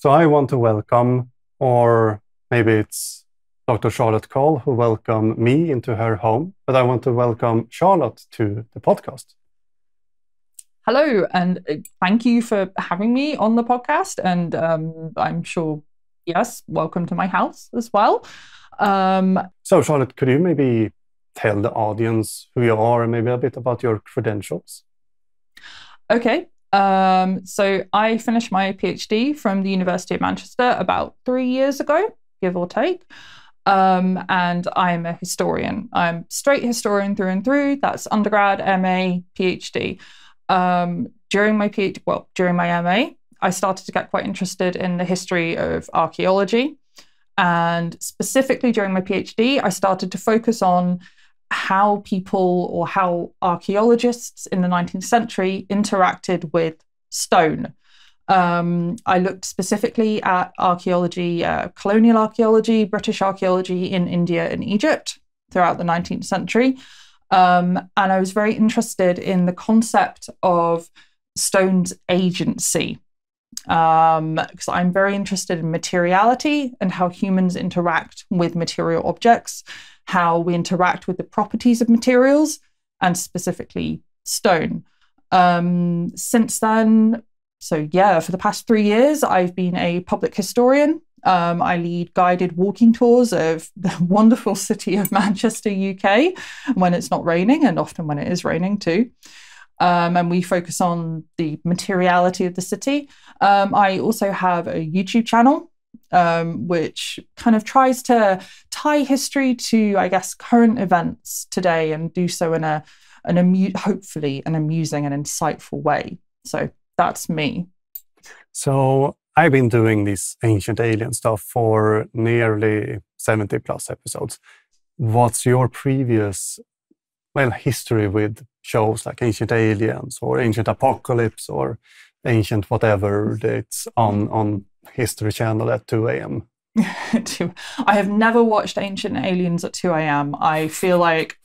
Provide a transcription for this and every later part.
So I want to welcome, or maybe it's Dr. Charlotte Coull who welcomed me into her home, but I want to welcome Charlotte to the podcast. Hello, and thank you for having me on the podcast. And I'm sure, yes, welcome to my house as well. So Charlotte, could you maybe tell the audience who you are and maybe a bit about your credentials? Okay. So I finished my PhD from the University of Manchester about 3 years ago, give or take. And I'm a historian. I'm straight historian through and through. That's undergrad, MA, PhD. During my MA, I started to get quite interested in the history of archaeology. And specifically during my PhD, I started to focus on how people or how archaeologists in the 19th century interacted with stone. I looked specifically at archaeology, colonial archaeology, British archaeology in India and Egypt throughout the 19th century. And I was very interested in the concept of stone's agency, because I'm very interested in materiality and how humans interact with material objects, how we interact with the properties of materials, and specifically stone. Since then, for the past 3 years, I've been a public historian. I lead guided walking tours of the wonderful city of Manchester, UK, when it's not raining, and often when it is raining too. And we focus on the materiality of the city. I also have a YouTube channel, which kind of tries to tie history to, I guess, current events today, and do so in hopefully an amusing and insightful way. So that's me. So I've been doing this ancient alien stuff for nearly 70 plus episodes. What's your previous, history with shows like Ancient Aliens or Ancient Apocalypse or Ancient whatever that's on History Channel at 2 a.m.? I have never watched Ancient Aliens at 2 a.m. I feel like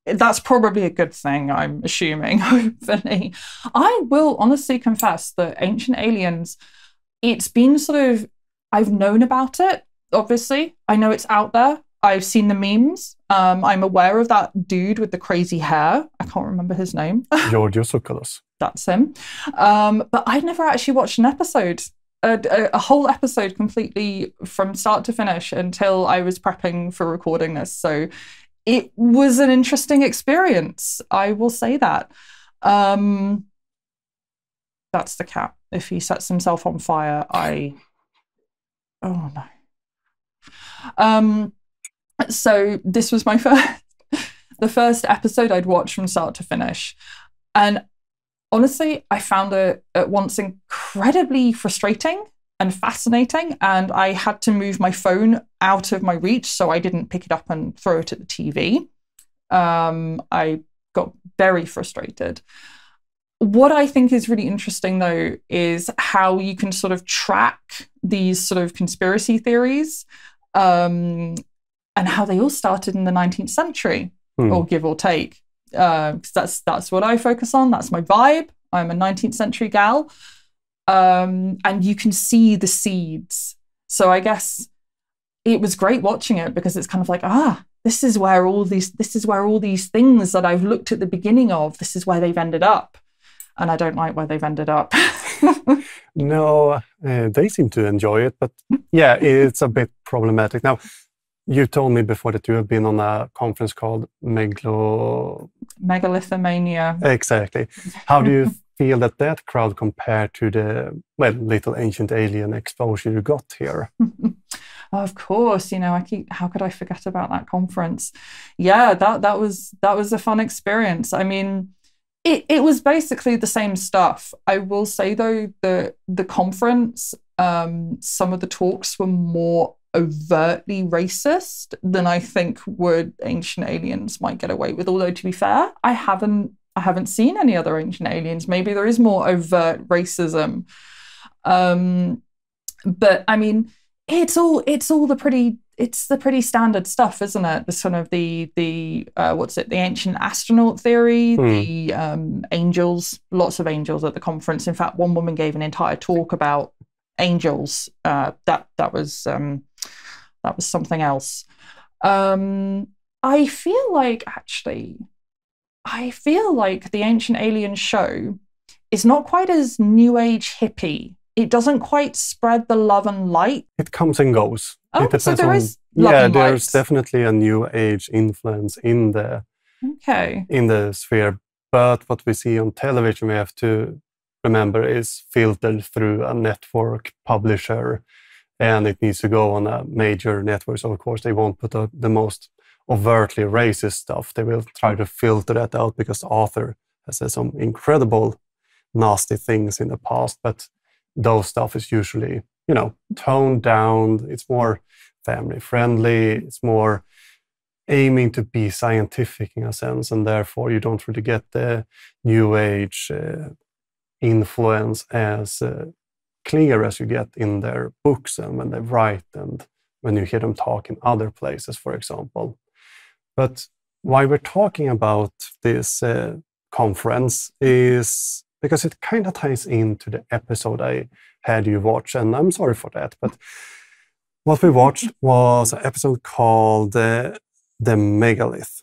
that's probably a good thing, I'm assuming, hopefully. I will honestly confess that Ancient Aliens, it's been I've known about it, obviously. I know it's out there. I've seen the memes. I'm aware of that dude with the crazy hair. I can't remember his name. Georgios Tsoukalos. That's him. But I'd never actually watched an episode, a whole episode completely from start to finish until I was prepping for recording this. So it was an interesting experience. I will say that. That's the cat. If he sets himself on fire, oh no. So this was my the first episode I'd watched from start to finish. And honestly, I found it at once incredibly frustrating and fascinating. And I had to move my phone out of my reach so I didn't pick it up and throw it at the TV. I got very frustrated. What I think is really interesting, though, is how you can sort of track these sort of conspiracy theories, and how they all started in the 19th century, or give or take. Because that's what I focus on. That's my vibe. I'm a 19th century gal. And you can see the seeds. So I guess it was great watching it, because it's kind of like, this is where all these things that I've looked at the beginning of, this is where they've ended up. And I don't like where they've ended up. No, they seem to enjoy it, but yeah, it's a bit problematic. Now, you told me before that you have been on a conference called Megalithomania. Exactly. How do you feel that crowd compared to the little ancient alien exposure you got here? Of course, how could I forget about that conference? Yeah, that was a fun experience. I mean, it was basically the same stuff. I will say though, the conference, some of the talks were more overtly racist than I think Ancient Aliens might get away with. Although, to be fair, I haven't seen any other Ancient Aliens. Maybe there is more overt racism. But I mean, it's the pretty standard stuff, isn't it? The sort of the ancient astronaut theory, the angels, lots of angels at the conference. In fact, one woman gave an entire talk about angels. That was something else. I feel like the Ancient Aliens show is not quite as new age hippie. It doesn't quite spread the love and light. It comes and goes. Oh, it depends so there on, is love and light. there's definitely a new age influence in the sphere. But what we see on television, we have to remember, is filtered through a network publisher, and it needs to go on a major network. So of course they won't put the most overtly racist stuff. They will try to filter that out because the author has said some incredible nasty things in the past, but those stuff is usually, toned down. It's more family friendly. It's more aiming to be scientific in a sense, and therefore you don't really get the new age influence as clear as you get in their books and when they write and when you hear them talk in other places, for example. But why we're talking about this conference is because it kind of ties into the episode I had you watch, and I'm sorry for that, but what we watched was an episode called The Megalith,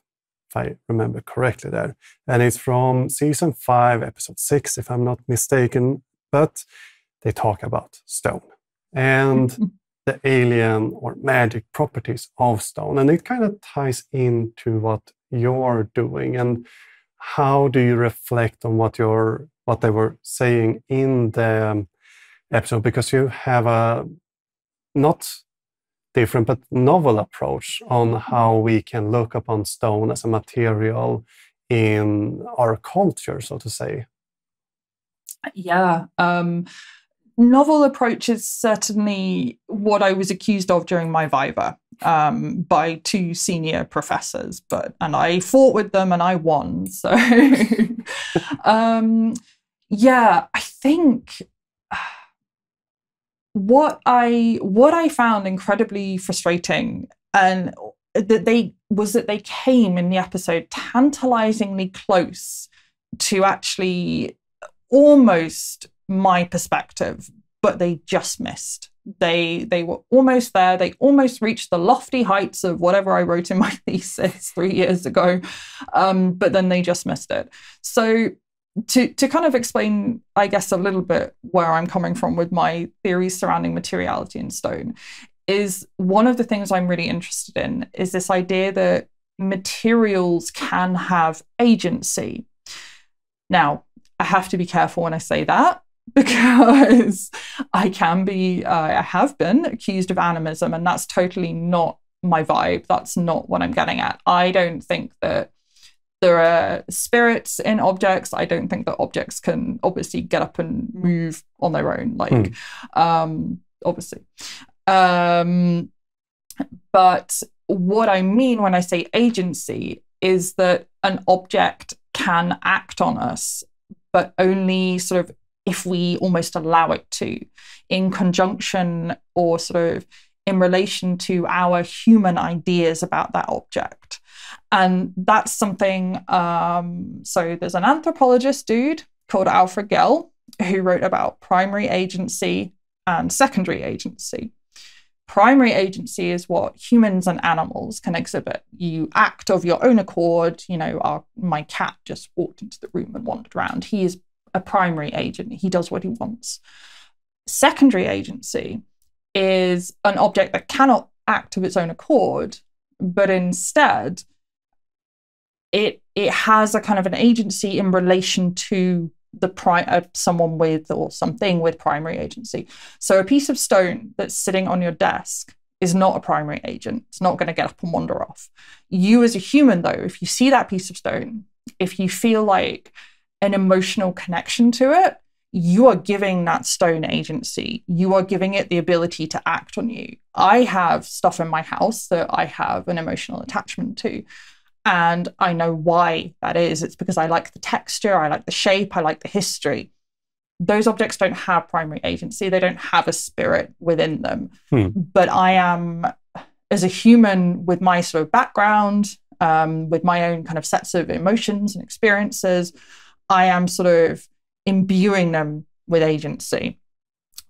if I remember correctly there. And it's from season 5, episode 6, if I'm not mistaken, but they talk about stone and the alien or magic properties of stone. And it kind of ties into what you're doing. And how do you reflect on what they were saying in the episode? Because you have a not different but novel approach on how we can look upon stone as a material in our culture, so to say. Yeah. Novel approach is certainly what I was accused of during my Viva by 2 senior professors, and I fought with them and I won. So yeah, I think what I found incredibly frustrating and that they came in the episode tantalizingly close to actually almost my perspective, but they just missed. They were almost there. They almost reached the lofty heights of whatever I wrote in my thesis 3 years ago, but then they just missed it. So to kind of explain, I guess, a little bit where I'm coming from with my theories surrounding materiality in stone, is one of the things I'm really interested in is this idea that materials can have agency. Now, I have to be careful when I say that, because I have been accused of animism, and that's totally not my vibe. That's not what I'm getting at. I don't think that there are spirits in objects. I don't think that objects can obviously get up and move on their own, obviously. But what I mean when I say agency is that an object can act on us, but only sort of if we almost allow it to, in conjunction or sort of in relation to our human ideas about that object. And that's something, so there's an anthropologist dude called Alfred Gell who wrote about primary agency and secondary agency. Primary agency is what humans and animals can exhibit. You act of your own accord. My cat just walked into the room and wandered around. He is a primary agent. He does what he wants. Secondary agency is an object that cannot act of its own accord, but instead it has a kind of an agency in relation to someone with or something with primary agency. So a piece of stone that's sitting on your desk is not a primary agent. It's not going to get up and wander off. You as a human, though, if you see that piece of stone, if you feel like an emotional connection to it, you are giving that stone agency. You are giving it the ability to act on you. I have stuff in my house that I have an emotional attachment to. And I know why that is. It's because I like the texture, I like the shape, I like the history. Those objects don't have primary agency. They don't have a spirit within them. But I am, as a human with my sort of background, with my own kind of sets of emotions and experiences, I am sort of imbuing them with agency.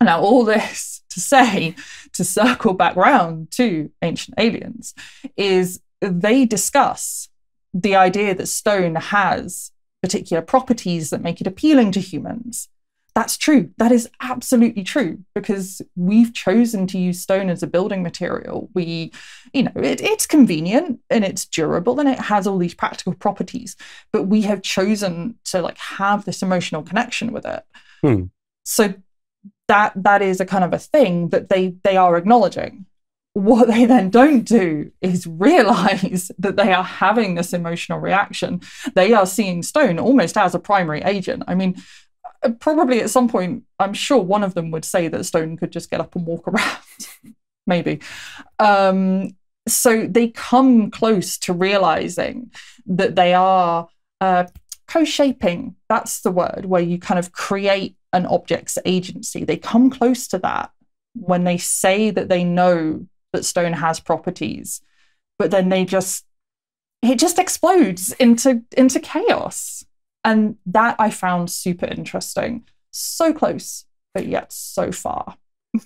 Now, all this to say, to circle back round to Ancient Aliens, is they discuss the idea that stone has particular properties that make it appealing to humans. That's true. That is absolutely true, because we've chosen to use stone as a building material. It's convenient and it's durable and it has all these practical properties, but we have chosen to like have this emotional connection with it. So that is a kind of a thing that they are acknowledging. What they then don't do is realize that they are having this emotional reaction. They are seeing stone almost as a primary agent. I mean, probably at some point, I'm sure one of them would say that stone could just get up and walk around, maybe. So they come close to realizing that they are co-shaping. That's the word, where you kind of create an object's agency. They come close to that when they say that they know that stone has properties, but then it just explodes into chaos. And that I found super interesting. So close, but yet so far.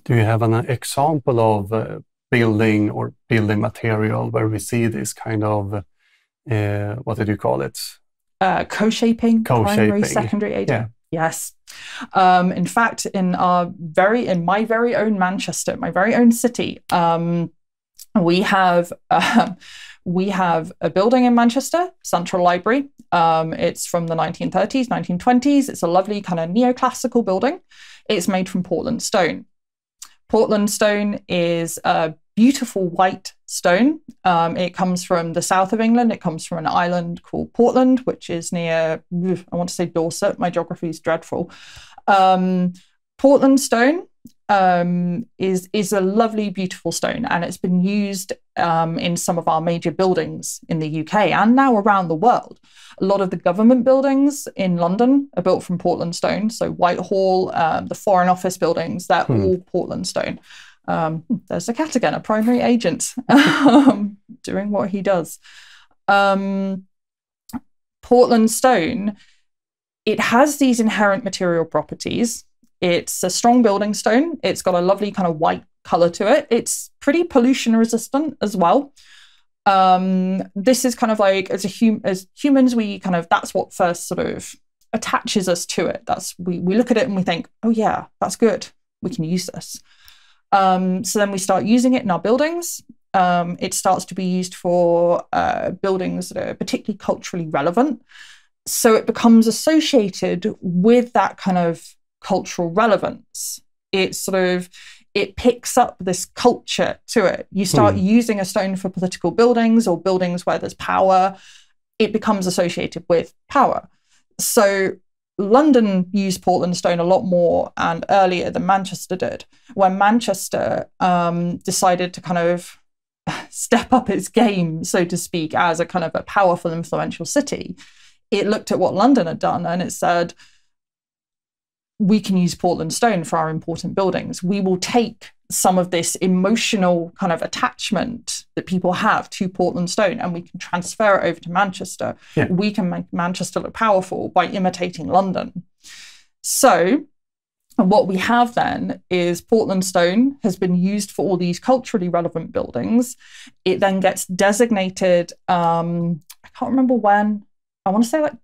Do you have an example of building or building material where we see this kind of, what did you call it? Co-shaping, primary, secondary agent. Yeah. Yes. In fact, in my very own Manchester, my very own city, we have a building in Manchester, Central Library. It's from the 1930s, 1920s. It's a lovely kind of neoclassical building. It's made from Portland stone. Portland stone is a beautiful white stone. It comes from the south of England. It comes from an island called Portland, which is near, I want to say Dorset. My geography is dreadful. Portland stone is a lovely, beautiful stone, and it's been used in some of our major buildings in the UK and now around the world. A lot of the government buildings in London are built from Portland stone. So Whitehall, the Foreign Office buildings, they're all Portland stone. There's the cat again, a primary agent doing what he does. Portland stone, it has these inherent material properties. It's a strong building stone. It's got a lovely kind of white color to it. It's pretty pollution resistant as well. This is kind of like, as humans, we kind of, that's what first sort of attaches us to it. We look at it and we think, oh yeah, that's good. We can use this. So then we start using it in our buildings. It starts to be used for buildings that are particularly culturally relevant. So it becomes associated with that kind of cultural relevance. It picks up this culture to it. You start using a stone for political buildings or buildings where there's power. It becomes associated with power. So London used Portland stone a lot more and earlier than Manchester did. When Manchester decided to kind of step up its game, so to speak, as a kind of a powerful, influential city, it looked at what London had done and it said, we can use Portland stone for our important buildings. We will take some of this emotional kind of attachment that people have to Portland stone and we can transfer it over to Manchester. Yeah. We can make Manchester look powerful by imitating London. So what we have then is Portland stone has been used for all these culturally relevant buildings. It then gets designated, I can't remember when, I want to say like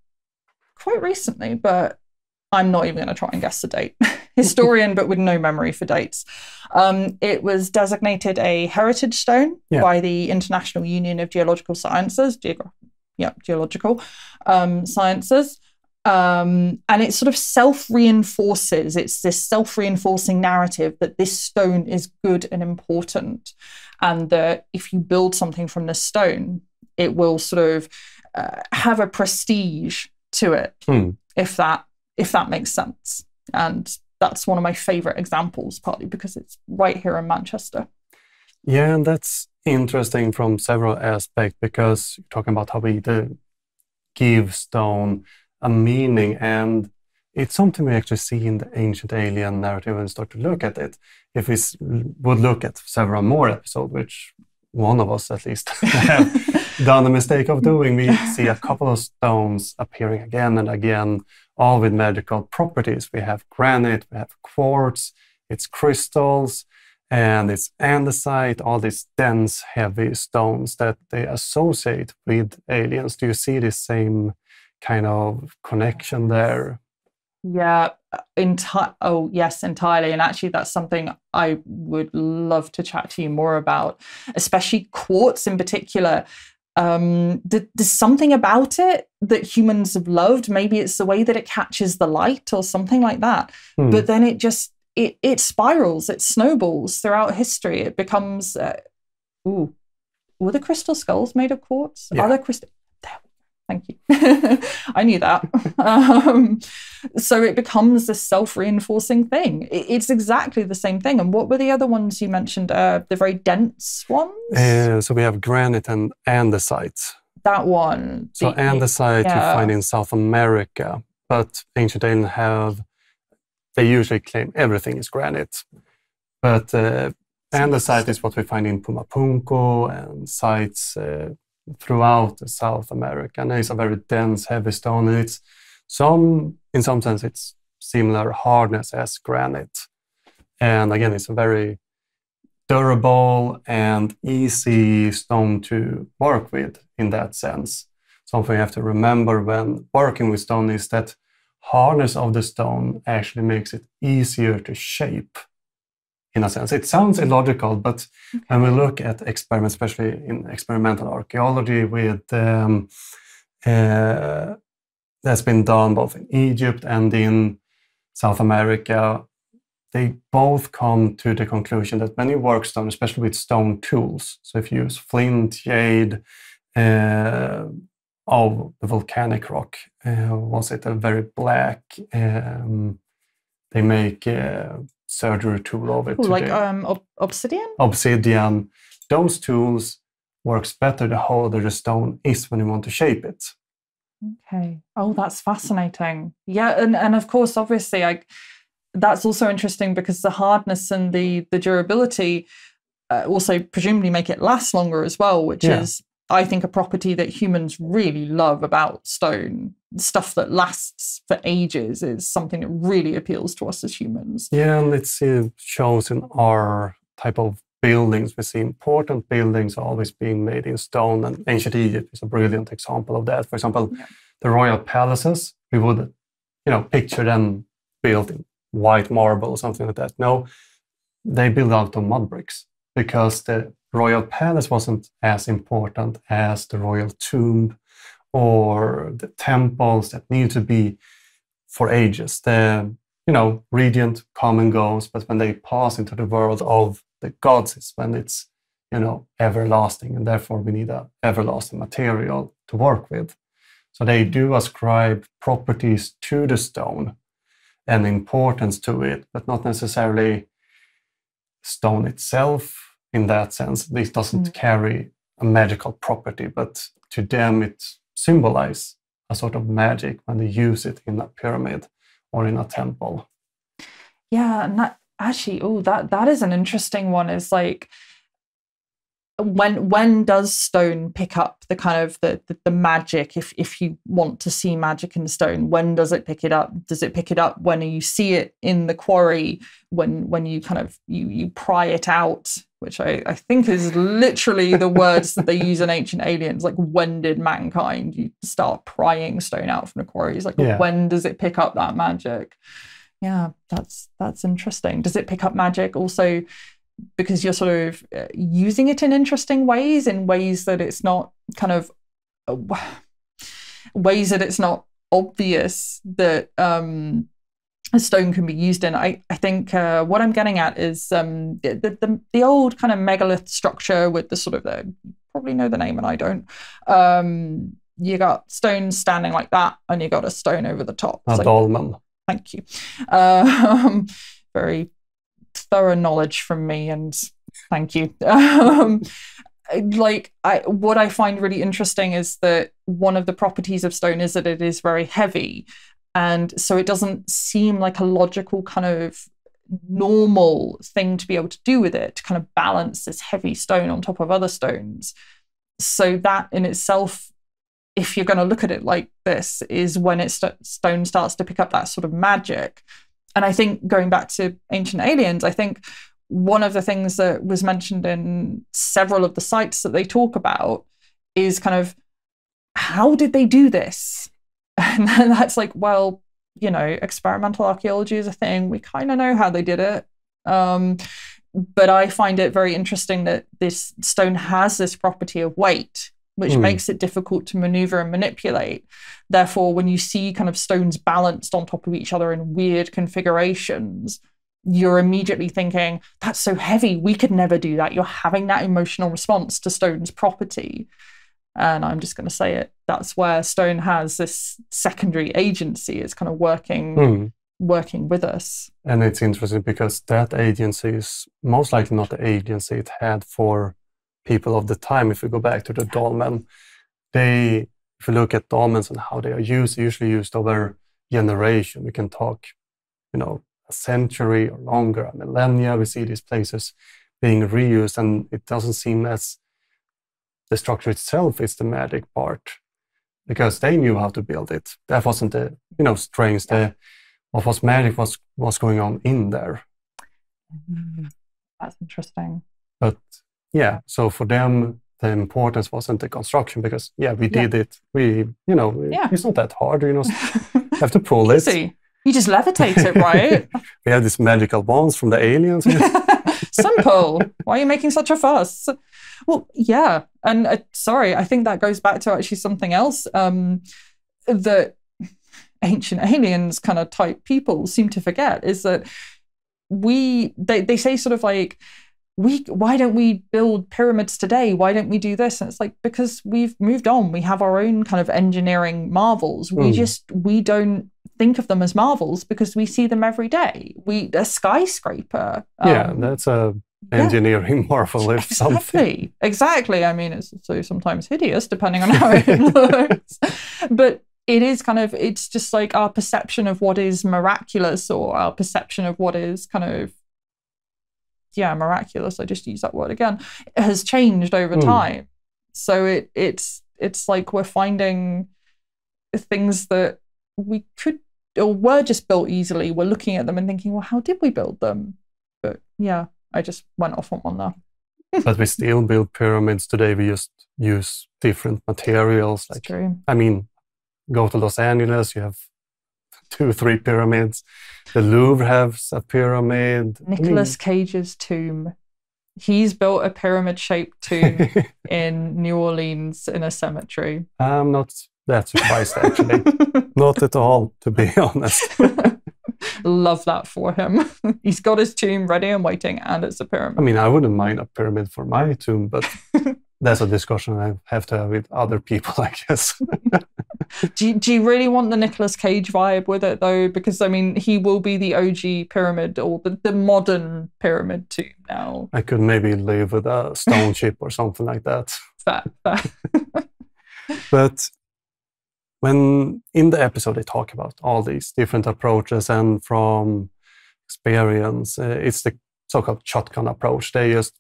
quite recently, but I'm not even going to try and guess the date. Historian, but with no memory for dates. It was designated a heritage stone by the International Union of Geological Sciences, geological sciences. And it sort of self-reinforces. It's this self-reinforcing narrative that this stone is good and important. And that if you build something from this stone, it will sort of have a prestige to it, if that makes sense. And that's one of my favorite examples, partly because it's right here in Manchester. Yeah, and that's interesting from several aspects, because you're talking about how we give stone a meaning, and it's something we actually see in the ancient alien narrative and start to look at it. If we would look at several more episodes, which one of us at least have done the mistake of doing, we see a couple of stones appearing again and again, all with magical properties. We have granite, we have quartz. it's crystals, and it's andesite, all these dense, heavy stones that they associate with aliens. Do you see the same kind of connection there? Yeah, oh yes, entirely. And actually, that's something I would love to chat to you more about, especially quartz in particular. There's something about it that humans have loved. Maybe it's the way that it catches the light or something like that. But then it spirals, it snowballs throughout history. It becomes, were the crystal skulls made of quartz? Yeah. Are there crystal? Thank you. I knew that. So it becomes this self-reinforcing thing. It's exactly the same thing. And what were the other ones you mentioned? The very dense ones? So we have granite and andesite. That one. So andesite you find in South America, but ancient aliens they usually claim everything is granite. But andesite is what we find in Pumapunku and sites throughout South America. And it's a very dense, heavy stone. And in some sense, it's similar hardness as granite. And again, it's a very durable and easy stone to work with in that sense. Something you have to remember when working with stone is that hardness of the stone actually makes it easier to shape, in a sense. It sounds illogical, but when we look at experiments, especially in experimental archaeology that's been done both in Egypt and in South America, they both come to the conclusion that when you work stone, especially with stone tools, so if you use flint, jade, of the volcanic rock, was it a very black, they make a surgery tool of it. Like obsidian? Obsidian. Those tools works better the harder the stone is when you want to shape it. Okay. Oh, that's fascinating. Yeah, and of course, obviously, that's also interesting because the hardness and the durability also presumably make it last longer as well, which is, I think, a property that humans really love about stone. Stuff that lasts for ages is something that really appeals to us as humans. Yeah, and it shows in our type of buildings. We see important buildings always being made in stone, and ancient Egypt is a brilliant example of that. For example, the royal palaces, we would, picture them built in white marble or something like that. No, they build out of mud bricks because the royal palace wasn't as important as the royal tomb or the temples that need to be for ages. The, regent come and goes, but when they pass into the world of the gods, it's when it's, everlasting, and therefore we need an everlasting material to work with. So they do ascribe properties to the stone and importance to it, but not necessarily stone itself in that sense. This doesn't carry a magical property, but to them it symbolizes a sort of magic when they use it in a pyramid or in a temple. Yeah, and that is an interesting one. Is like, when does stone pick up the kind of the magic? If you want to see magic in stone, when does it pick it up? Does it pick it up when you see it in the quarry, when you kind of you pry it out, which I think is literally the words that they use in Ancient Aliens. Like, when did mankind you start prying stone out from the quarries? Like, when does it pick up that magic? Yeah, that's interesting. Does it pick up magic also because you're sort of using it in interesting ways, in ways that it's not kind of ways that it's not obvious that a stone can be used in? I think what I'm getting at is the old kind of megalith structure with the sort of you probably know the name and I don't. You got stones standing like that, and you got a stone over the top. A dolmen. Thank you. Very thorough knowledge from me, and thank you. What I find really interesting is that one of the properties of stone is that it is very heavy, and so it doesn't seem like a logical kind of normal thing to be able to do with it, to kind of balance this heavy stone on top of other stones. So that in itself, if you're going to look at it like this, is when stone starts to pick up that sort of magic. And I think going back to Ancient Aliens, I think one of the things that was mentioned in several of the sites that they talk about is kind of, how did they do this? And that's like, well, you know, experimental archaeology is a thing. We kind of know how they did it. But I find it very interesting that this stone has this property of weight, which makes it difficult to maneuver and manipulate. Therefore, when you see kind of stones balanced on top of each other in weird configurations, you're immediately thinking, that's so heavy, we could never do that. You're having that emotional response to stone's property. And I'm just going to say it. That's where stone has this secondary agency. It's kind of working with us. And it's interesting because that agency is most likely not the agency it had for people of the time. If we go back to the dolmen, if you look at dolmens and how they are used, they're usually used over generation. We can talk, you know, a century or longer, a millennia. We see these places being reused, and it doesn't seem as the structure itself is the magic part, because they knew how to build it. That wasn't the, you know, strength. What was magic was what's going on in there. That's interesting. But yeah, so for them, the importance wasn't the construction, because we did it. We, you know, it's not that hard, you know, have to pull it. Easy. You just levitate it, right? We have these magical wands from the aliens. Simple. Why are you making such a fuss? Well, yeah. And sorry, I think that goes back to actually something else that Ancient Aliens kind of type people seem to forget, is that they say sort of like, why don't we build pyramids today? Why don't we do this? And it's like, because we've moved on. We have our own kind of engineering marvels. We don't think of them as marvels because we see them every day. A skyscraper. That's a engineering marvel, if something. Exactly. I mean, it's so sometimes hideous depending on how it looks. But it is kind of, it's just like our perception of what is miraculous, or our perception of what is kind of, miraculous, I just use that word again, it has changed over time. So it's like we're finding things that we could, or were just built easily. We're looking at them and thinking, well, how did we build them? But I just went off on one there. But we still build pyramids today. We just use different materials. That's true. I mean, go to Los Angeles, you have 2-3 pyramids. The Louvre has a pyramid. Nicolas Cage's tomb. He's built a pyramid-shaped tomb in New Orleans in a cemetery. I'm not that surprised, actually. Not at all, to be honest. Love that for him. He's got his tomb ready and waiting, and it's a pyramid. I mean, I wouldn't mind a pyramid for my tomb, but that's a discussion I have to have with other people, I guess. Do you really want the Nicolas Cage vibe with it, though? Because, I mean, he will be the OG pyramid, or the modern pyramid tomb now. I could maybe live with a stone chip or something like that. Fair. But when in the episode they talk about all these different approaches, and from experience, it's the so-called shotgun approach. They just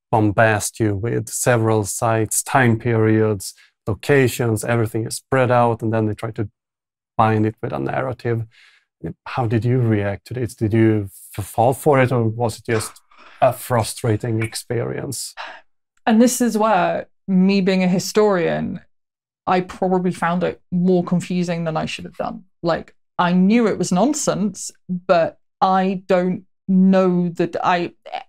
bombast you with several sites, time periods, locations, everything is spread out, and then they try to bind it with a narrative. How did you react to this? Did you fall for it, or was it just a frustrating experience? And this is where, me being a historian, I probably found it more confusing than I should have done. Like, I knew it was nonsense, but I don't know that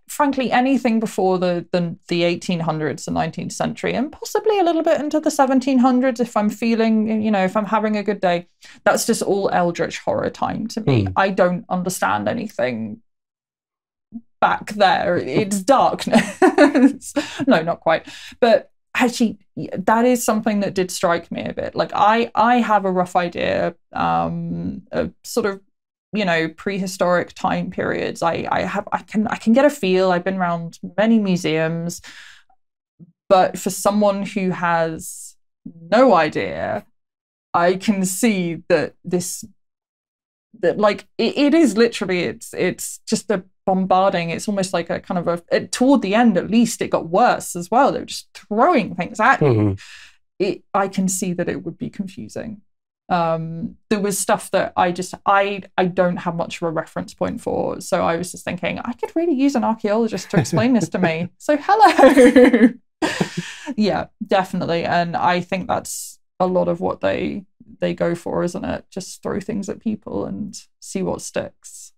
frankly, anything before the 1800s, the 19th century, and possibly a little bit into the 1700s, if I'm feeling, if I'm having a good day, that's just all eldritch horror time to me. I don't understand anything back there. It's darkness. No, not quite. But actually, that is something that did strike me a bit. Like, I have a rough idea of sort of, prehistoric time periods. I can get a feel. I've been around many museums, but for someone who has no idea, I can see that it is literally, it's just a bombarding. It's almost like a kind of toward the end, at least, it got worse as well. They're just throwing things at you. I can see that it would be confusing. There was stuff that I don't have much of a reference point for. So I was just thinking, I could really use an archaeologist to explain this to me. So hello. Yeah, definitely. And I think that's a lot of what they go for, isn't it? Just throw things at people and see what sticks.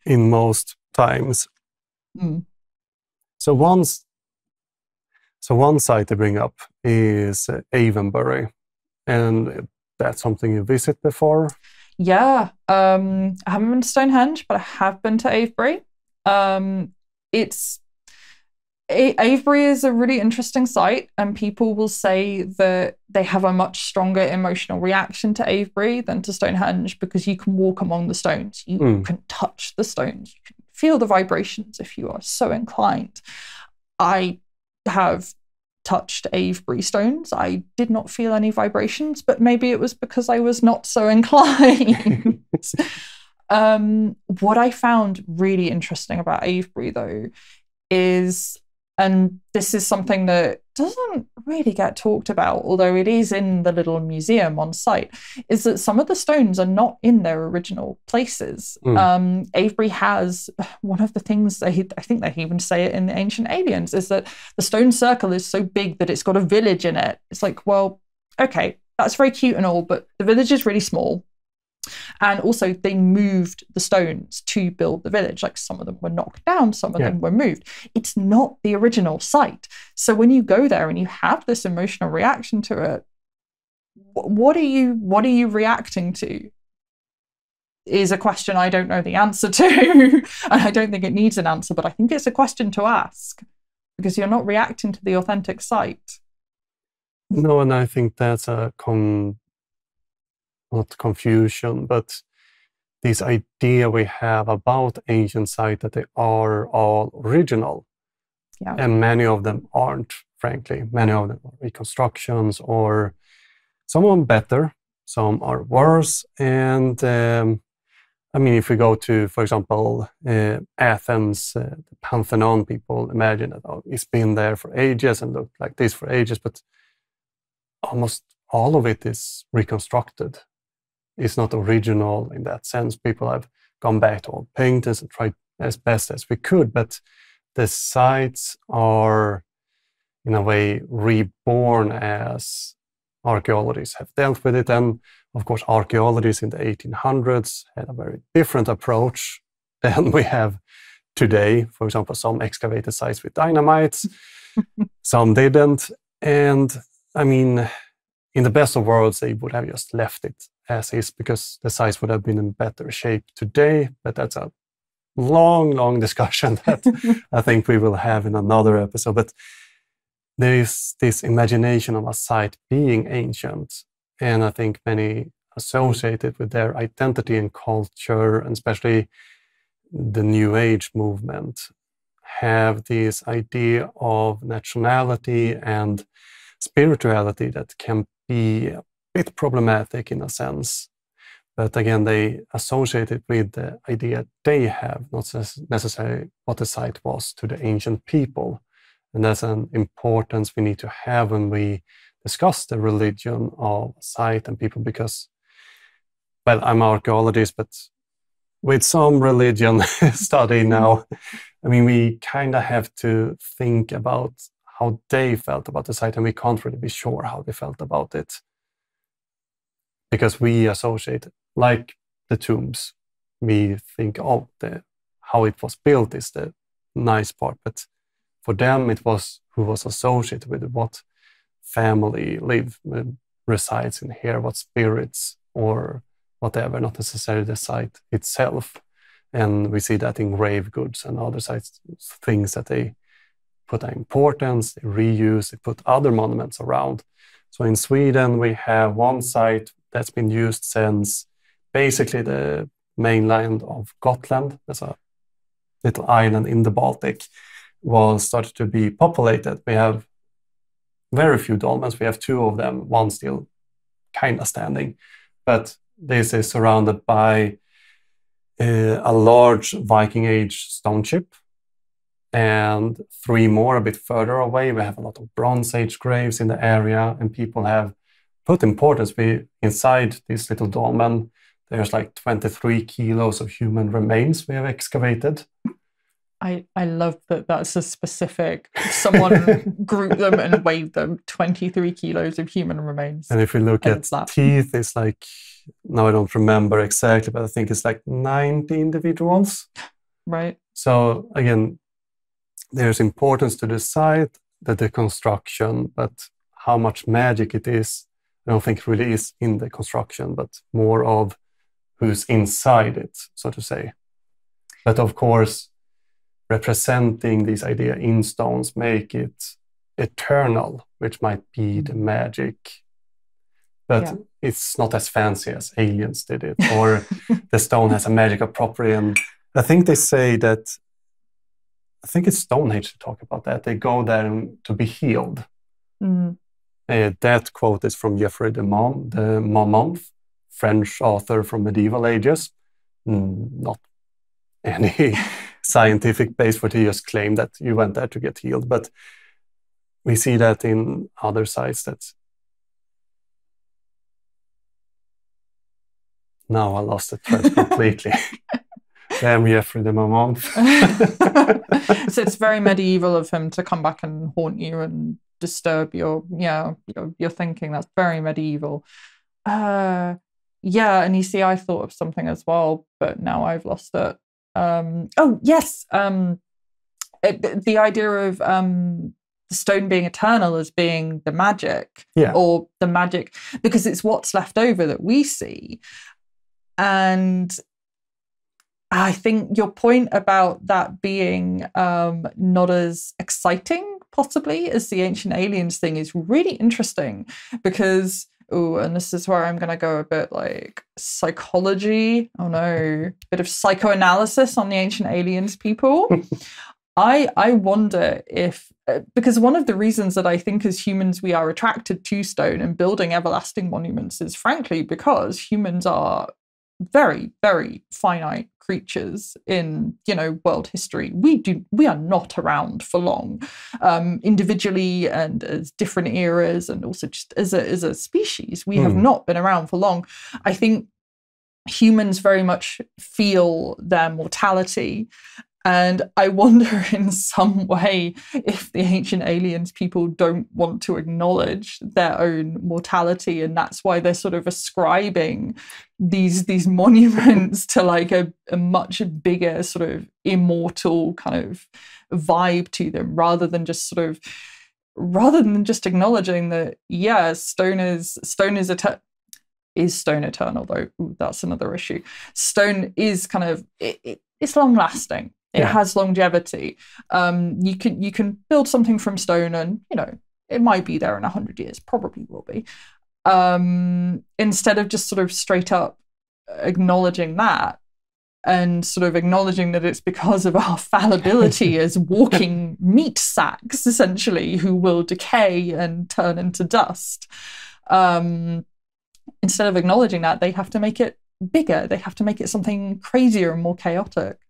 In most times. Mm. So one site to bring up is Avebury, and that's something you visit before? Yeah, I haven't been to Stonehenge, but I have been to Avebury. Avebury is a really interesting site, and people will say that they have a much stronger emotional reaction to Avebury than to Stonehenge because you can walk among the stones, you can touch the stones, you can feel the vibrations if you are so inclined. I have touched Avebury stones. I did not feel any vibrations, but maybe it was because I was not so inclined. What I found really interesting about Avebury, though, is, and this is something that doesn't really get talked about, although it is in the little museum on site, is that some of the stones are not in their original places. Avebury has one of the things, I think they even say it in the Ancient Aliens, is that the stone circle is so big that it's got a village in it. It's like, well, okay, that's very cute and all, but the village is really small. And also they moved the stones to build the village. Like some of them were knocked down, some of them were moved. It's not the original site. So when you go there and you have this emotional reaction to it, what are you reacting to? Is a question I don't know the answer to. And I don't think it needs an answer, but I think it's a question to ask because you're not reacting to the authentic site. No, and I think that's a not confusion, but this idea we have about ancient sites that they are all original. Yeah. And many of them aren't, frankly. Many of them are reconstructions, or some of them better, some are worse. And I mean, if we go to, for example, Athens, the Pantheon, people imagine that it's been there for ages and looked like this for ages, but almost all of it is reconstructed. It's not original in that sense. People have gone back to old paintings and tried as best as we could, but the sites are, in a way, reborn as archaeologists have dealt with it. And of course, archaeologists in the 1800s had a very different approach than we have today. For example, some excavated sites with dynamites, some didn't. And I mean, in the best of worlds, they would have just left it as is because the sites would have been in better shape today. But that's a long discussion that I think we will have in another episode. But there is this imagination of a site being ancient. And I think many associated with their identity and culture, and especially the New Age movement, have this idea of nationality and spirituality that can be a bit problematic in a sense. But again, they associate it with the idea they have, not necessarily what the site was to the ancient people. And that's an importance we need to have when we discuss the religion of site and people, because, well, I'm an archaeologist, but with some religion study now, I mean, we kind of have to think about how they felt about the site, and we can't really be sure how they felt about it. Because we associate, like the tombs, we think, oh, how it was built is the nice part. But for them, it was who was associated with it, what family resides in here, what spirits or whatever, not necessarily the site itself. And we see that in grave goods and other sites, things that they put an importance, they reuse, they put other monuments around. So in Sweden, we have one site that's been used since basically the mainland of Gotland. There's a little island in the Baltic, was started to be populated. We have very few dolmens. We have two of them, one still kind of standing. But this is surrounded by a large Viking Age stone chip. And three more a bit further away, we have a lot of Bronze Age graves in the area, and people have put importance, inside this little dolmen, there's like 23 kilos of human remains we have excavated. I love that that's a specific, someone grouped them and weighed them, 23 kilos of human remains. And if we look at teeth, it's like, now I don't remember exactly, but I think it's like 90 individuals. Right. So again, there's importance to the site, the construction, but how much magic it is, I don't think it really is in the construction, but more of who's inside it, so to say. But of course, representing this idea in stones make it eternal, which might be the magic. But it's not as fancy as aliens did it, or the stone has a magical property. And I think they say that, I think it's Stonehenge to talk about that. They go there to be healed. Mm. That quote is from Geoffrey de Monmouth, French author from medieval ages. Not any scientific base, but he just claimed that you went there to get healed. But we see that in other sites. That now I lost the thread completely. Damn Geoffrey de Monmouth. So it's very medieval of him to come back and haunt you and disturb your thinking. That's very medieval. And you see, I thought of something as well, but now I've lost it. The idea of the stone being eternal as being the magic, or the magic, because it's what's left over that we see. And I think your point about that being not as exciting, possibly, as the ancient aliens thing is really interesting, because and this is where I'm going to go a bit like psychology. Oh no, bit of psychoanalysis on the ancient aliens people. I wonder if, because one of the reasons that I think as humans we are attracted to stone and building everlasting monuments is frankly because humans are very, very finite creatures in, world history. We are not around for long, individually and as different eras, and also just as a species. We have not been around for long. I think humans very much feel their mortality. And I wonder in some way if the ancient aliens people don't want to acknowledge their own mortality, and that's why they're sort of ascribing these monuments to like a much bigger sort of immortal kind of vibe to them, rather than just acknowledging that stone is stone eternal though. Ooh, that's another issue. Stone is kind of it's long lasting. It has longevity. You can build something from stone, and it might be there in 100 years. Probably will be. Instead of just sort of straight up acknowledging that, and sort of acknowledging that it's because of our fallibility as walking meat sacks, essentially, who will decay and turn into dust. Instead of acknowledging that, they have to make it bigger. They have to make it something crazier and more chaotic.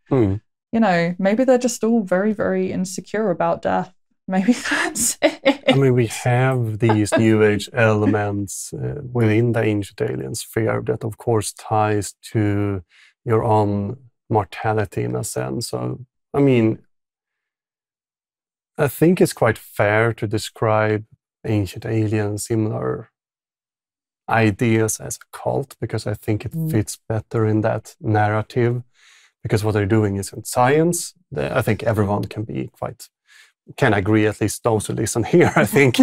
Maybe they're just all very, very insecure about death. Maybe that's it. I mean, we have these New Age elements within the ancient alien sphere that, of course, ties to your own mortality in a sense. So, I mean, I think it's quite fair to describe ancient aliens, similar ideas as a cult, because I think it fits better in that narrative. Because what they're doing is in science. I think everyone can agree, at least those who listen here, I think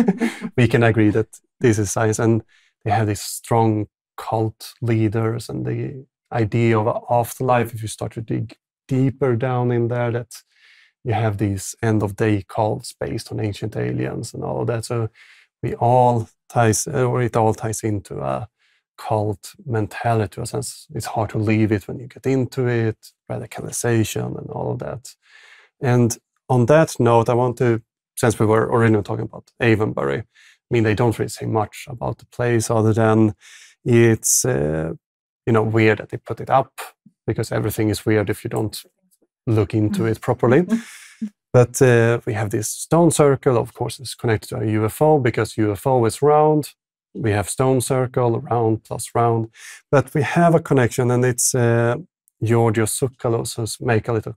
we can agree that this is science. And they have these strong cult leaders, and the idea of afterlife, if you start to dig deeper down in there, that you have these end-of-day cults based on ancient aliens and all of that. So it all ties into a cult mentality. Since it's hard to leave it when you get into it, radicalization and all of that. And on that note, I want to, since we were originally talking about Avebury, I mean, they don't really say much about the place other than it's, weird that they put it up, because everything is weird if you don't look into it properly. But we have this stone circle, of course, it's connected to a UFO, because UFO is round. we have stone circle, round plus round, but we have a connection, and it's Georgios Tsoukalos make a little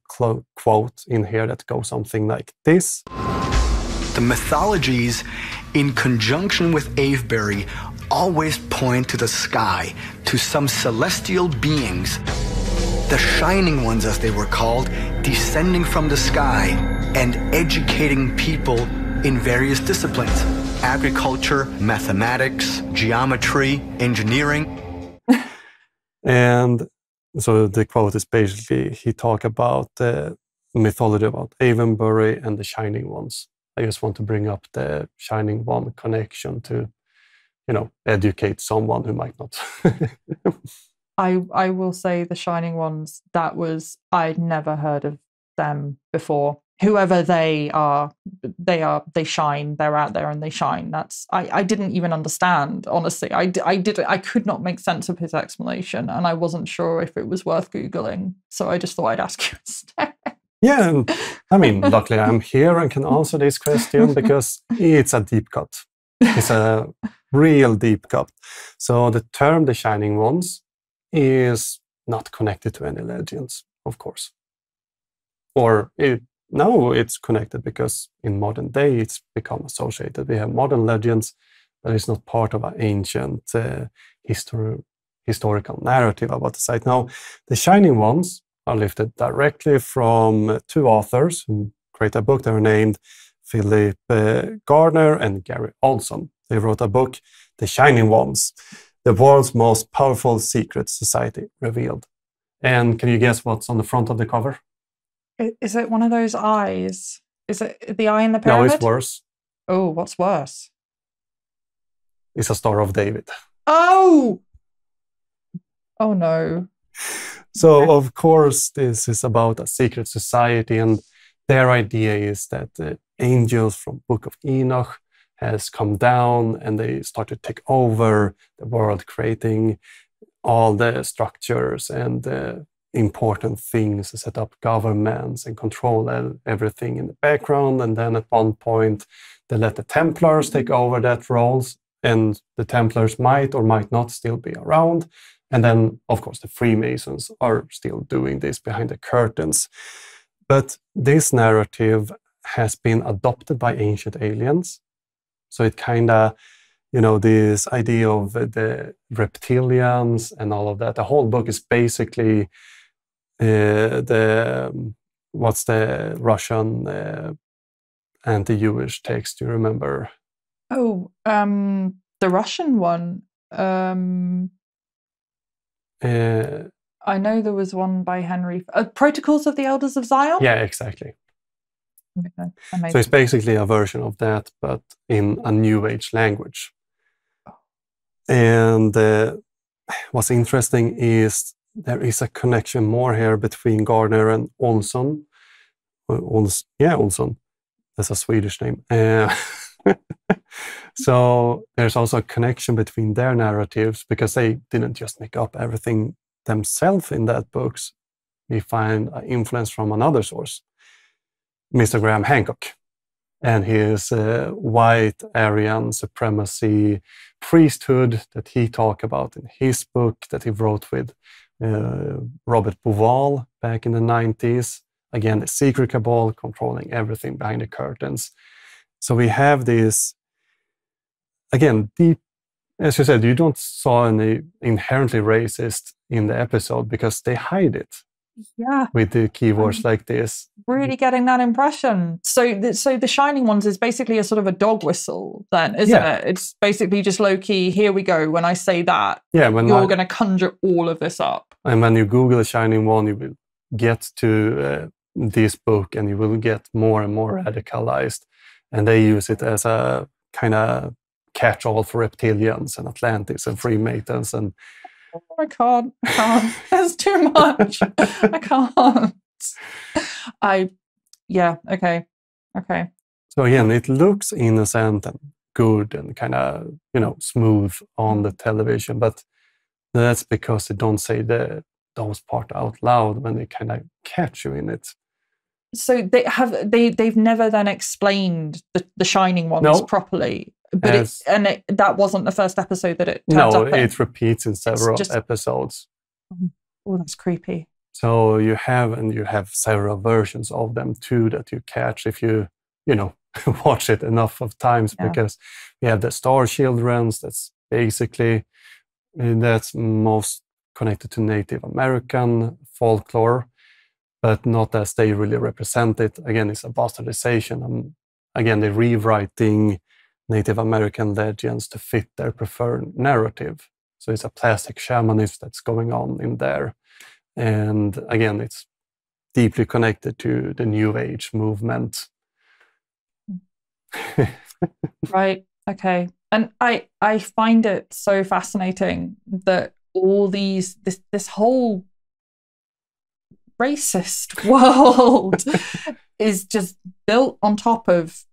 quote in here that goes something like this. The mythologies, in conjunction with Avebury, always point to the sky, to some celestial beings, the Shining Ones as they were called, descending from the sky and educating people in various disciplines: agriculture, mathematics, geometry, engineering. And so the quote is basically, he talked about the mythology about Avebury and the Shining Ones. I just want to bring up the Shining One connection to, educate someone who might not. I will say the Shining Ones, I'd never heard of them before. Whoever they are, they shine, they're out there and they shine. I didn't even understand, honestly. I could not make sense of his explanation, and I wasn't sure if it was worth Googling. So I just thought I'd ask you instead. Yeah, I mean, luckily I'm here and can answer this question because it's a deep cut. It's a real deep cut. So the term the Shining Ones is not connected to any legends, of course. Now it's connected because in modern day it's become associated. We have modern legends, but it's not part of an ancient historical narrative about the site. Now, the Shining Ones are lifted directly from two authors who created a book. They were named Philip Gardner and Gary Olson. They wrote a book, The Shining Ones, the world's most powerful secret society revealed. And can you guess what's on the front of the cover? Is it one of those eyes? Is it the eye in the pyramid? No, it's worse. Oh, what's worse? It's a Star of David. Oh! Oh, no. So, of course, this is about a secret society, and their idea is that the angels from Book of Enoch has come down and they start to take over the world, creating all the structures and the important things, to set up governments and control everything in the background. And then at one point, they let the Templars take over that roles, and the Templars might or might not still be around. And then, of course, the Freemasons are still doing this behind the curtains. But this narrative has been adopted by ancient aliens. So it kind of, this idea of the reptilians and all of that. The whole book is basically what's the Russian anti-Jewish text? Do you remember? Oh, the Russian one. I know there was one by Henry. Protocols of the Elders of Zion? Yeah, exactly. Okay, amazing. So it's basically a version of that, but in a New Age language. And what's interesting is there is a connection more here between Gardner and Olson. Olson. That's a Swedish name. So there's also a connection between their narratives, because they didn't just make up everything themselves in that books. We find an influence from another source, Mr. Graham Hancock, and his white Aryan supremacy priesthood that he talked about in his book that he wrote with Robert Bauval back in the 90s. Again, the secret cabal controlling everything behind the curtains. So we have this, again, deep, as you said, you don't saw any inherently racist in the episode because they hide it. Yeah. With the keywords like this. Really getting that impression. So the Shining Ones is basically a sort of a dog whistle then, isn't it? It's basically just low-key, here we go. When I say that, you're going to conjure all of this up. And when you Google the Shining One, you will get to this book and you will get more and more radicalized. And they use it as a kind of catch-all for reptilians and Atlantis and Freemasons and I can't. There's too much. I can't. Okay. So again, it looks innocent and good and kind of, smooth on the television, but that's because they don't say those parts out loud when they kind of catch you in it. So they've never then explained the Shining Ones properly. But that wasn't the first episode that it turns up in. It repeats in several episodes. Oh, that's creepy. So you have several versions of them too that you catch if you watch it enough of times, because we have the Star Children's, that's basically that's most connected to Native American folklore, but not as they really represent it. Again, it's a bastardization. Again, they're rewriting Native American legends to fit their preferred narrative. So it's a plastic shamanism that's going on in there. And again, it's deeply connected to the New Age movement. Right. Okay. And I find it so fascinating that all this whole racist world is just built on top of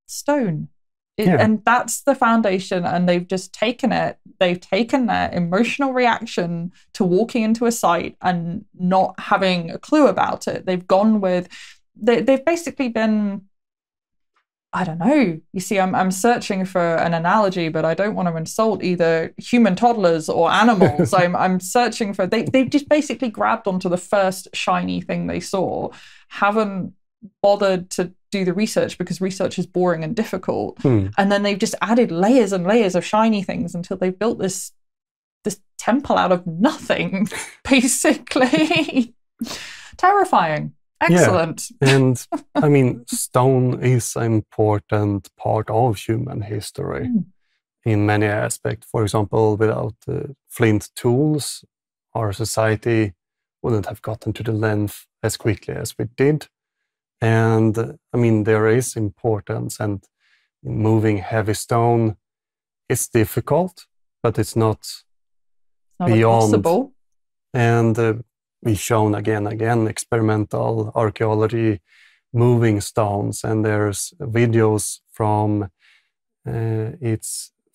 stone. And that's the foundation, and they've just taken it. They've taken their emotional reaction to walking into a site and not having a clue about it. They've gone with, they've basically been, I don't know. You see, I'm searching for an analogy, but I don't want to insult either human toddlers or animals. I'm searching for, they've just basically grabbed onto the first shiny thing they saw, haven't bothered to do the research because research is boring and difficult. And then they've just added layers and layers of shiny things until they've built this temple out of nothing, basically. Terrifying. Excellent. Yeah. And I mean, stone is an important part of human history in many aspects. For example, without flint tools, our society wouldn't have gotten to the length as quickly as we did. And I mean, there is importance, and moving heavy stone is difficult, but it's not beyond. Impossible. And we've shown again experimental archaeology moving stones, and there's videos from I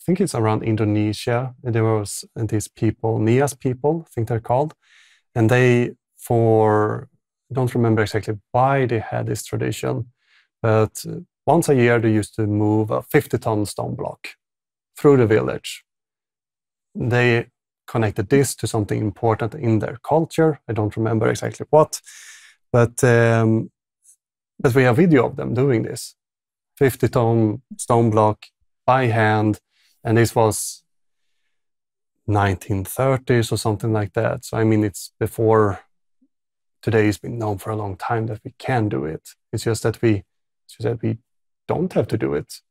think it's around Indonesia. There was these people, Nias people, I think they're called, and they don't remember exactly why they had this tradition, but once a year they used to move a 50-ton stone block through the village. They connected this to something important in their culture. I don't remember exactly what, but we have video of them doing this 50-ton stone block by hand, and this was 1930s or something like that. So I mean, it's before today. Has been known for a long time that we can do it. It's just that we don't have to do it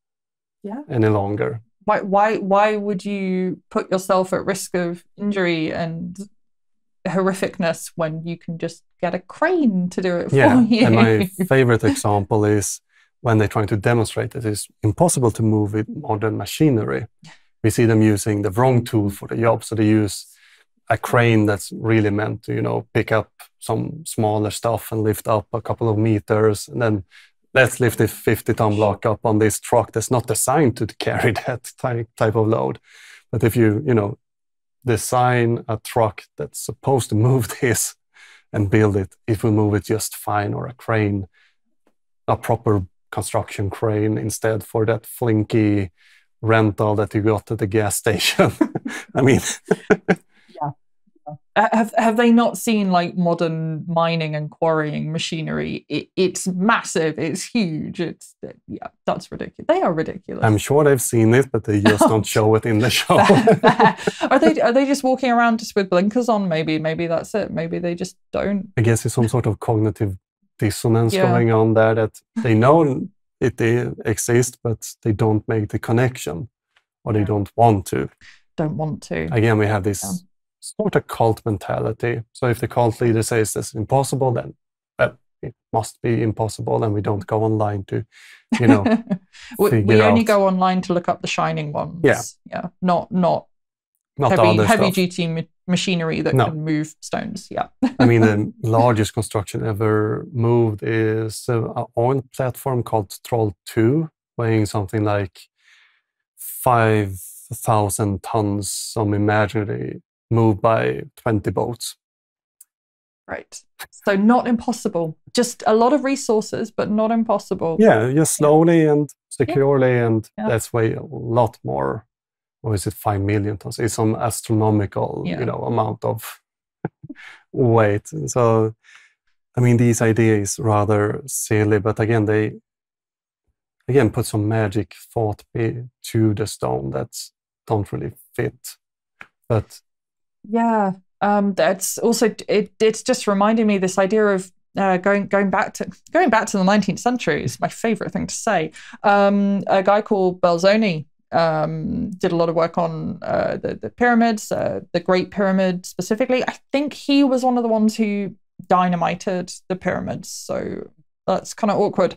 any longer. Why would you put yourself at risk of injury and horrificness when you can just get a crane to do it for you? And my favorite example is when they're trying to demonstrate that it's impossible to move with modern machinery. We see them using the wrong tool for the job. So they use a crane that's really meant to, pick up some smaller stuff and lift up a couple of meters, and then let's lift this 50-ton block up on this truck that's not designed to carry that type of load. But if you, design a truck that's supposed to move this and build it, it will move it just fine, or a crane, a proper construction crane instead for that flinky rental that you got at the gas station. I mean... Have they not seen like modern mining and quarrying machinery? It's massive. It's huge. That's ridiculous. They are ridiculous. I'm sure they've seen it, but they just don't show it in the show. Are they just walking around just with blinkers on? Maybe that's it. Maybe they just don't. I guess it's some sort of cognitive dissonance going on there, that they know it exists, but they don't make the connection, or they don't want to. Again, we have this sort of cult mentality. So if the cult leader says this is impossible, then it must be impossible, and we don't go online to, we only go online to look up the shining ones. Yeah. Not heavy duty machinery that can move stones. Yeah. I mean, the largest construction ever moved is an oil platform called Troll 2, weighing something like 5,000 tons, some imaginary, moved by 20 boats. Right. So not impossible. Just a lot of resources, but not impossible. Yeah, just slowly. And so securely, and Yeah. that's way a lot more. Or is it 5 million tons? It's some astronomical, amount of weight. So, I mean, these ideas rather silly, but again, they put some magic thought to the stone that don't really fit. But yeah, that's also it's just reminding me this idea of going back to the 19th century is my favorite thing to say. A guy called Belzoni did a lot of work on the pyramids, the Great Pyramid specifically. I think he was one of the ones who dynamited the pyramids, so that's kind of awkward.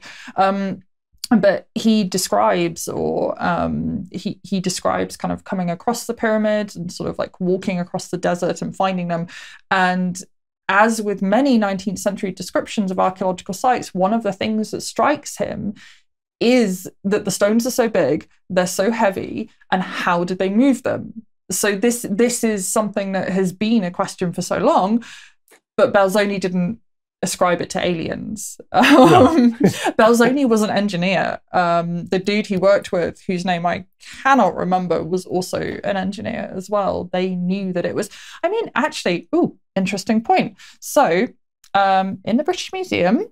But he describes, he describes kind of coming across the pyramids and sort of like walking across the desert and finding them. And as with many 19th century descriptions of archaeological sites, one of the things that strikes him is that the stones are so big, they're so heavy, and how did they move them? So this is something that has been a question for so long, but Belzoni didn't ascribe it to aliens. No. Belzoni was an engineer. The dude he worked with, whose name I cannot remember, was also an engineer as well. They knew that it was, I mean, actually, interesting point. So in the British Museum,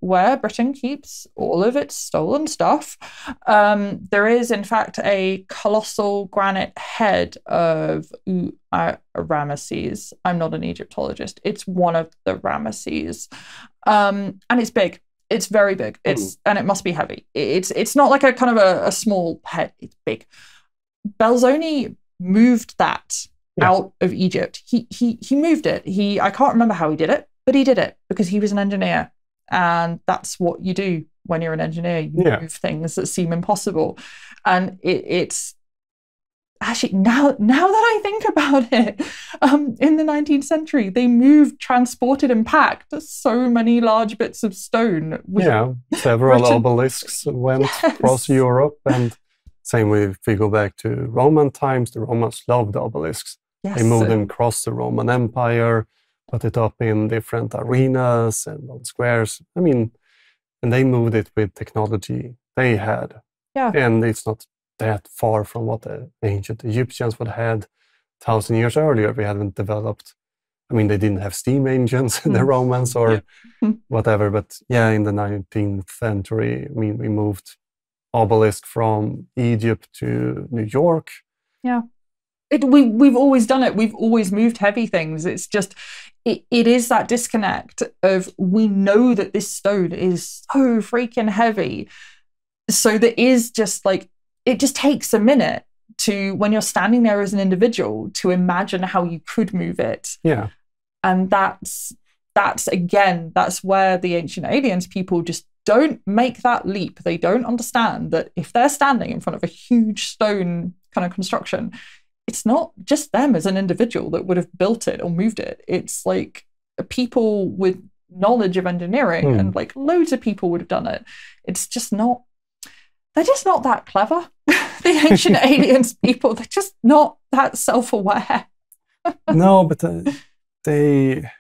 where Britain keeps all of its stolen stuff, there is in fact a colossal granite head of Ramesses. I'm not an Egyptologist. It's one of the Ramesses, and it's big. It's very big. And it must be heavy. It's not like a kind of a small head. It's big. Belzoni moved that out of Egypt. He moved it. I can't remember how he did it, but he did it because he was an engineer. And that's what you do when you're an engineer. You move things that seem impossible. And it's actually, now that I think about it, in the 19th century, they moved, transported, and packed so many large bits of stone. Several obelisks went across Europe. And same way, if we go back to Roman times, the Romans loved obelisks. They moved them across the Roman Empire, put it up in different arenas and on squares. I mean, and they moved it with technology they had. Yeah. And it's not that far from what the ancient Egyptians would have had 1,000 years earlier. We hadn't developed, I mean, they didn't have steam engines, the Romans or whatever. But in the 19th century, I mean, we moved obelisk from Egypt to New York. Yeah. We've always done it. We've always moved heavy things. It's just, it is that disconnect of, we know that this stone is so freaking heavy. So there is just like, it just takes a minute to, when you're standing there as an individual, to imagine how you could move it. Yeah. And that's where the ancient aliens people just don't make that leap. They don't understand that if they're standing in front of a huge stone kind of construction, it's not just them as an individual that would have built it or moved it. It's like people with knowledge of engineering and like loads of people would have done it. It's just not, they're just not that clever. The ancient aliens people, they're just not that self-aware. No, but they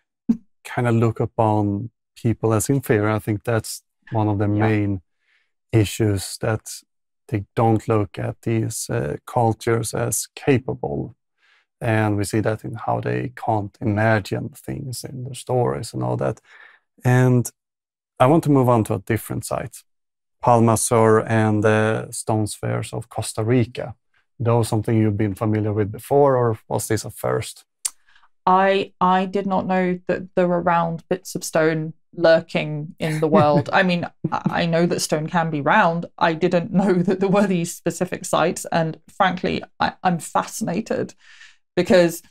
kind of look upon people as inferior. I think that's one of the main issues, that they don't look at these cultures as capable. And we see that in how they can't imagine things in their stories and all that. And I want to move on to a different site, Palmasur and the stone spheres of Costa Rica. Those something you've been familiar with before, or was this a first? I did not know that there were round bits of stone lurking in the world. I mean, I know that stone can be round. I didn't know that there were these specific sites. And frankly, I'm fascinated, because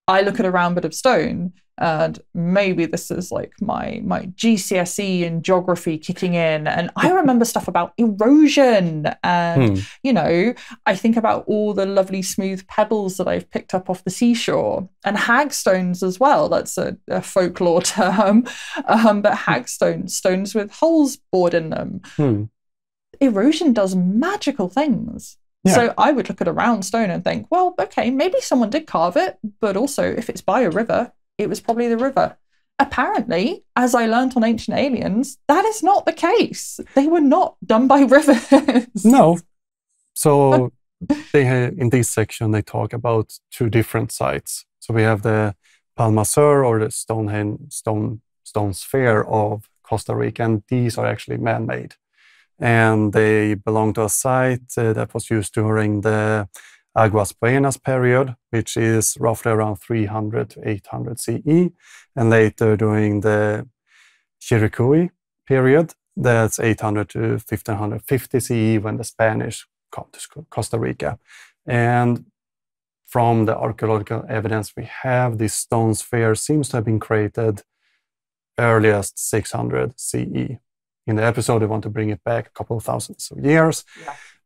I look at a round bit of stone, and maybe this is like my GCSE in geography kicking in, and I remember stuff about erosion, and you know, I think about all the lovely smooth pebbles that I've picked up off the seashore, and hagstones as well. That's a folklore term, but hagstones, stones with holes bored in them. Erosion does magical things. Yeah. So I would look at a round stone and think, well, okay, maybe someone did carve it, but also if it's by a river, it was probably the river. apparently, as I learned on Ancient Aliens, that is not the case. They were not done by rivers. No. So in this section, they talk about two different sites. So we have the Palmasur, or the stone sphere of Costa Rica, and these are actually man-made. And they belong to a site that was used during the Aguas Buenas period, which is roughly around 300 to 800 CE, and later during the Chiriqui period, that's 800 to 1550 CE, when the Spanish come to Costa Rica. And from the archaeological evidence we have, this stone sphere seems to have been created earliest 600 CE. In the episode, we want to bring it back a couple of thousands of years,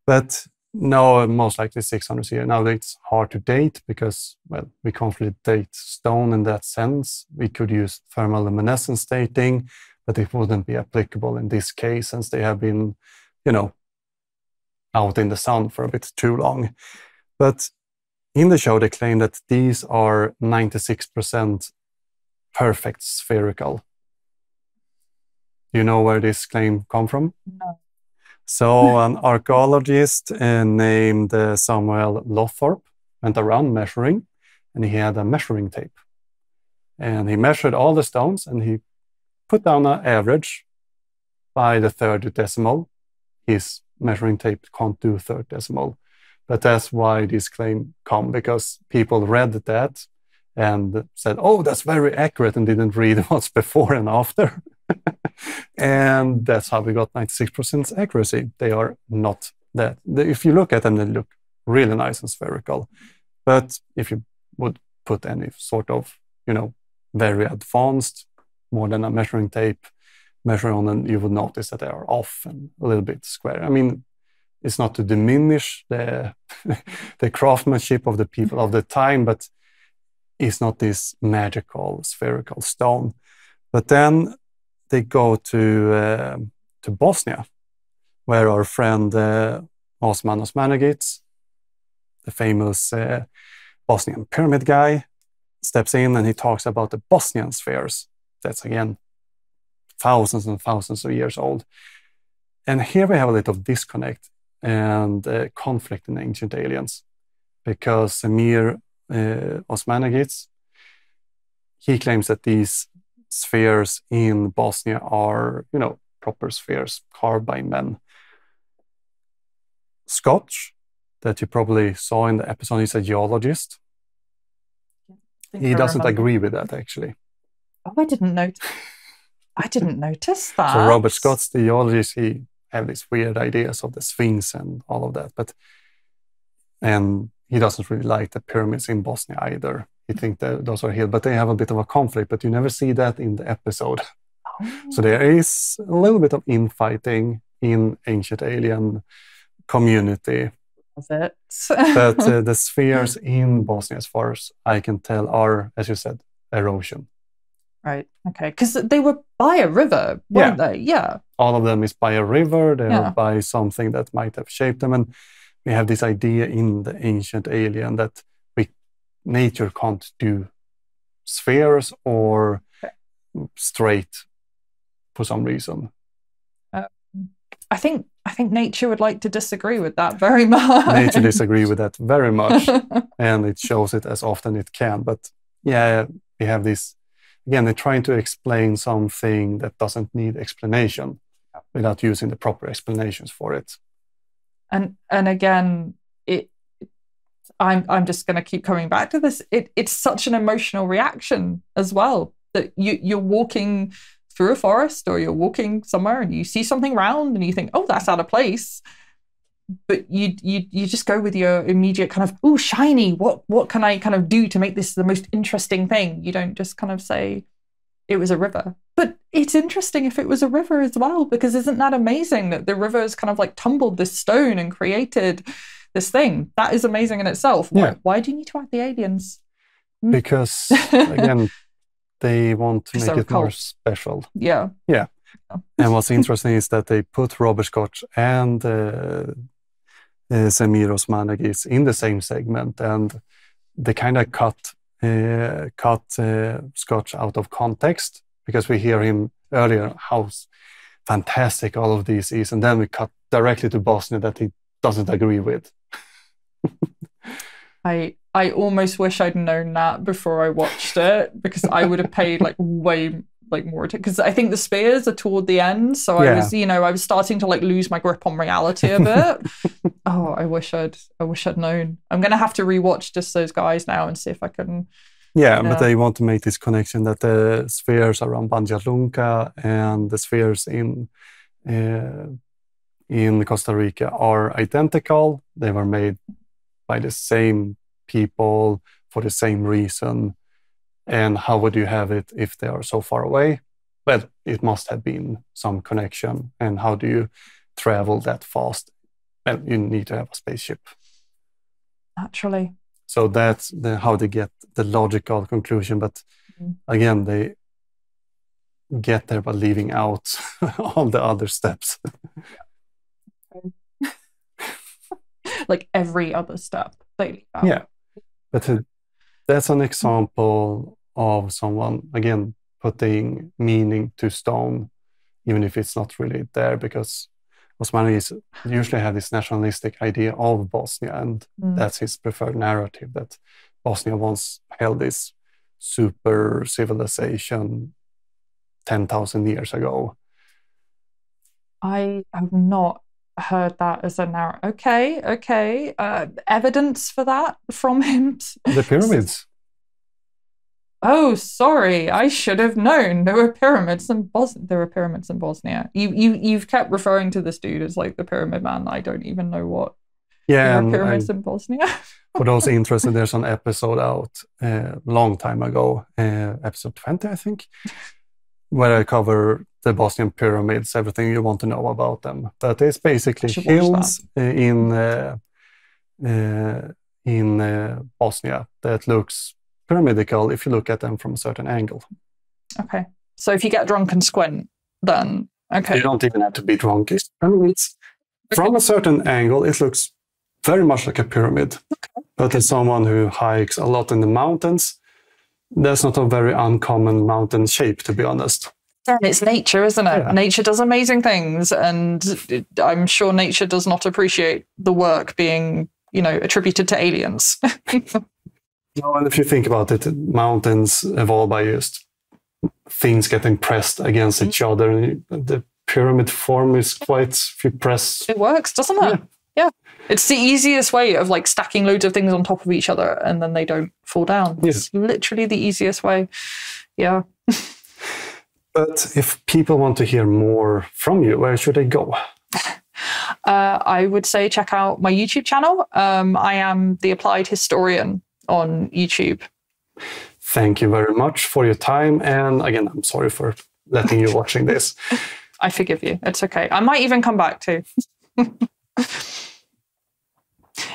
but no, most likely 600 CE. Now, it's hard to date because, well, we can't really date stone in that sense. We could use thermoluminescence dating, but it wouldn't be applicable in this case, since they have been, out in the sun for a bit too long. But in the show, they claim that these are 96% perfect spherical. Do you know where this claim come from? No. So an archaeologist named Samuel Lothrop went around measuring, and he had a measuring tape. And he measured all the stones, and he put down an average by the third decimal. His measuring tape can't do third decimal. But that's why this claim come, because people read that and said, oh, that's very accurate, and didn't read what's before and after. And that's how we got 96% accuracy. They are not that. If you look at them, they look really nice and spherical. But if you would put any sort of, very advanced, more than a measuring tape, measure on them, you would notice that they are off and a little bit square. I mean, it's not to diminish the the craftsmanship of the people of the time, but it's not this magical spherical stone. But then they go to Bosnia, where our friend Osman Osmanagic, the famous Bosnian pyramid guy, steps in, and he talks about the Bosnian spheres. That's, again, thousands and thousands of years old. And here we have a little disconnect and conflict in Ancient Aliens, because Samir Osmanagic, he claims that these spheres in Bosnia are, proper spheres carved by men. Scotch, that you probably saw in the episode, he's a geologist. He doesn't agree with that, actually. Oh, I didn't notice that. So Robert Scott's the geologist, he have these weird ideas of the Sphinx and all of that, and he doesn't really like the pyramids in Bosnia either. He thinks that those are here, but they have a bit of a conflict, but you never see that in the episode. Oh. So there is a little bit of infighting in Ancient Alien community. That's it. But the spheres in Bosnia, as far as I can tell, are, as you said, erosion. Right. Okay. Because they were by a river, weren't they? Yeah. All of them is by a river. They're by something that might have shaped them. And we have this idea in the Ancient Alien that nature can't do spheres or straight for some reason. I think nature would like to disagree with that very much. Nature disagree with that very much, and it shows it as often it can. But yeah, we have this, again, they're trying to explain something that doesn't need explanation without using the proper explanations for it. And again, I'm just going to keep coming back to this. It's such an emotional reaction as well, that you're walking through a forest, or you're walking somewhere and you see something round and you think, oh, that's out of place. But you just go with your immediate kind of, oh, shiny, what can I kind of do to make this the most interesting thing? You don't just kind of say it was a river. But it's interesting if it was a river as well, because isn't that amazing that the river has kind of like tumbled this stone and created this thing? That is amazing in itself. Yeah. Why do you need to add the aliens? Because, again, they want to make it more special. Yeah. Yeah. And what's interesting is that they put Robert Scott and Samir Osmanagic in the same segment, and they kind of cut cut Scotch out of context, because we hear him earlier how fantastic all of this is, and then we cut directly to Bosnia that he doesndoesn't agree with. I almost wish I'd known that before I watched it, because I would have paid like way like more attention, because I think the spears are toward the end, so I was, you know, I was starting to like lose my grip on reality a bit. Oh, I wish I'd known. I'm gonna have to rewatch just those guys now and see if I can. Yeah, but they want to make this connection that the spheres around Banja Lunca and the spheres in Costa Rica are identical. They were made by the same people for the same reason. And how would you have it if they are so far away? Well, it must have been some connection. And how do you travel that fast? Well, you need to have a spaceship. Naturally. So that's how they get the logical conclusion. But again, they get there by leaving out all the other steps. Like every other step they leave out. Yeah. But that's an example of someone, again, putting meaning to stone, even if it's not really there, because Osmani usually have this nationalistic idea of Bosnia, and that's his preferred narrative, that Bosnia once held this super civilization 10,000 years ago. I have not heard that as a narrative. Okay. Evidence for that from him? The pyramids. Oh, sorry. I should have known. There were pyramids in Bosnia. You've kept referring to this dude as like the pyramid man. I don't even know what. Yeah, there were pyramids in Bosnia. For those interested, there's an episode out a long time ago, episode 20, I think, where I cover the Bosnian pyramids, everything you want to know about them. But it's basically hills in Bosnia that looks pyramidical if you look at them from a certain angle. Okay. So if you get drunk and squint, then okay. You don't even have to be drunk. It's from a certain angle, it looks very much like a pyramid. Okay. But as someone who hikes a lot in the mountains, that's not a very uncommon mountain shape, to be honest. It's nature, isn't it? Yeah. Nature does amazing things, and I'm sure nature does not appreciate the work being, attributed to aliens. No, and if you think about it, mountains evolve by just things getting pressed against each other. And the pyramid form is quite, if you press... It works, doesn't it? Yeah. It's the easiest way of like stacking loads of things on top of each other and then they don't fall down. It's literally the easiest way. Yeah. But if people want to hear more from you, where should they go? I would say check out my YouTube channel. I am the Applied Historian on YouTube. Thank you very much for your time. And again, I'm sorry for letting you watching this. I forgive you. It's okay. I might even come back too.